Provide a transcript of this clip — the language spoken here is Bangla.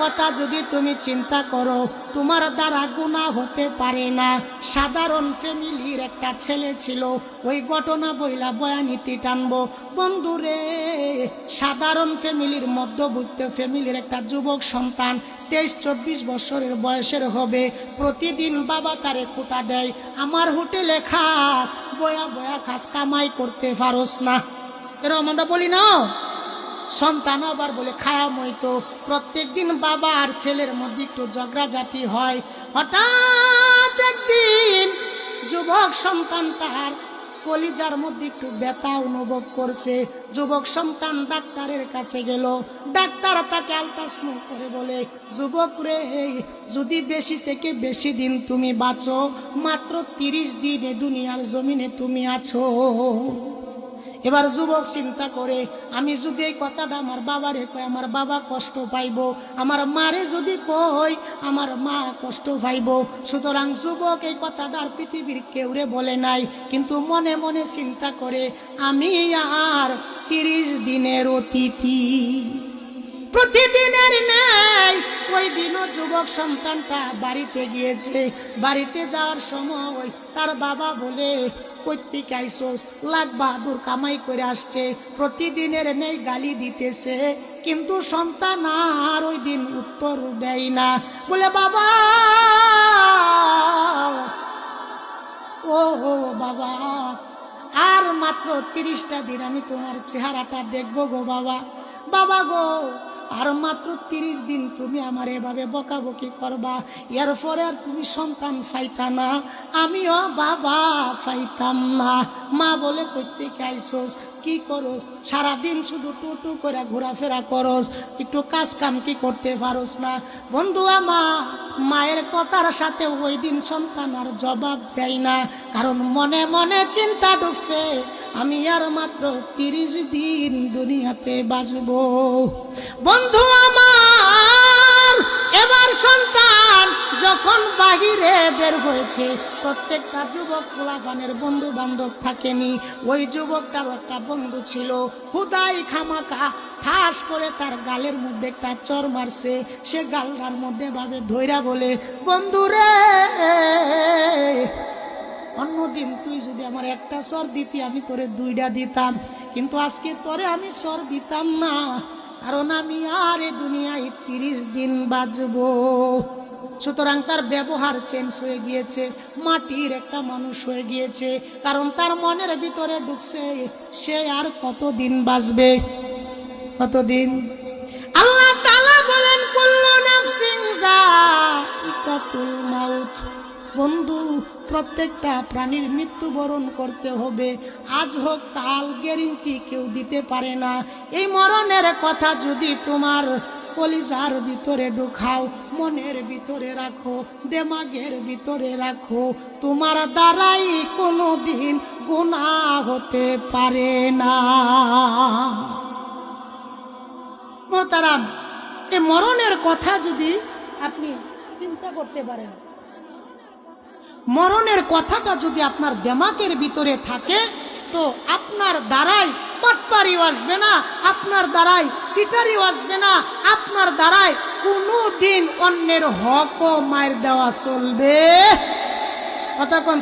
কথা যদি তুমি চিন্তা করো, তোমার দ্বারা গুনাহ হতে পারে না। সাধারণ ফ্যামিলির একটা ছেলে ছিল, ওই ঘটনা বইলা বয়ানীতি টানবো বন্ধুরে। সাধারণ ফ্যামিলির, মধ্যবিত্ত ফ্যামিলির একটা যুবক সন্তান 23-24 বছরের বয়সের হবে। প্রতিদিন বাবা তারে কোটা দেয়, আমার হোটেলে খাস, বয়া বয়া খাস, কামাই করতে পারোস না। এরকম আমরা বলি না। সন্তান আবার বলে খায়া মইতো। প্রত্যেক দিন বাবা আর ছেলের মধ্যে একটু ঝগড়াঝাটি হয়। হঠাৎ একদিন যুবক সন্তান তার কলিজার মধ্যে একটু ব্যথা অনুভব করছে। যুবক সন্তান ডাক্তারের কাছে গেল। ডাক্তার তাকে আলট্রাসাউন্ড করে বলে, যুবক রে, যদি বেশি থেকে বেশি দিন তুমি বাঁচো, মাত্র 30 দিন দুনিয়ার জমিনে তুমি আছো। এবার যুবক চিন্তা করে, আমি যদি এই কথাটা আমার বাবারে কই, আমার বাবা কষ্ট পাইব, আমার মারে যদি কই, আমার মা কষ্ট পাইব। সুতরাং যুবক এই কথাটা আর পৃথিবীর কেউরে বলে নাই, কিন্তু মনে মনে চিন্তা করে, আমি আর 30 দিনের অতিথি। প্রতিদিনের নেই ওই দিনও যুবক সন্তানটা বাড়িতে গিয়েছে। বাড়িতে যাওয়ার সময় তার বাবা বলে, প্রত্যেকে আইসোস, লাখ বাহাদুর কামাই করে আসছে, প্রতিদিনের নেই গালি দিতেছে, কিন্তু সন্তান আর ওই দিন উত্তর দেয় না। বলে, বাবা, ও বাবা, আর মাত্র 30টা দিন আমি তোমার চেহারাটা দেখবো গো বাবা। বাবা গো, আর মাত্র 30 দিন তুমি আমার এভাবে বকাবকি করবা, এরপরে আর তুমি সন্তান পাইতা না, আমিও বাবা পাইতাম না। মা বলে, কইতে আইসোস, কি করস? সারাদিন শুধু টুটু করে ঘোরাফেরা করস, একটু কাজ কাম কি করতে পারোস না? বন্ধু আমার, মায়ের কথার সাথে ওই দিন সন্তান আর জবাব দেয় না, কারণ মনে মনে চিন্তা ঢুকছে, আমি আর মাত্র 30 দিন দুনিয়াতে বাঁচব। বন্ধু আমার, এবার সন্তান যখন বাহিরে বের হয়েছে, প্রত্যেকটা যুবক ফুলাফানের বন্ধু বান্ধব থাকেনি। ওই যুবকটার একটা বন্ধু ছিল, হুদাই খামাকা ঠাস করে তার গালের মধ্যে একটা চর মারছে। সে গালটার মধ্যে ভাবে ধৈরা বলে, বন্ধুরে, অন্যদিন তুই যদি আমার একটা চর দিতি, আমি তোরে 2টা দিতাম, কিন্তু আজকে তোরে আমি চর দিতাম না, কারণ আমি আর এ দুনিয়ায় 30 দিন বাঁচব। সুতরাং তার ব্যবহার চেঞ্জ হয়ে গিয়েছে, মাটির একটা মানুষ হয়ে গিয়েছে, কারণ তার মনের ভিতরে ঢুকছে সে আর কতদিন বাঁচবে, কতদিন। আল্লাহ তাআলা বলেন, কুল্লু নাফসিন যায়িকাতুল মাউত। বন্ধু, প্রত্যেকটা প্রাণীর মৃত্যুবরণ করতে হবে, আজ হোক কাল, গ্যারেন্টি কেউ দিতে পারে না। এই মরণের কথা যদি তোমার কলিজার ভিতরে ঢুকাও, মনের ভিতরে রাখো, দেমাগের ভিতরে রাখো, তোমার দ্বারাই কোনো দিন গুনাহ হতে পারে না। মোহতারাম, এই মরণের কথা যদি আপনি চিন্তা করতে পারেন, মরণের কথাটা যদি আপনার দেমাগের ভিতরে থাকে, তো আপনার দ্বারাই পাটপাড়িও আসবে না, আপনার দ্বারাই সিটারিও আসবে না, আপনার দ্বারাই কোনো দিন অন্যের হক ও মায়ের দেওয়া চলবে। কথা কোন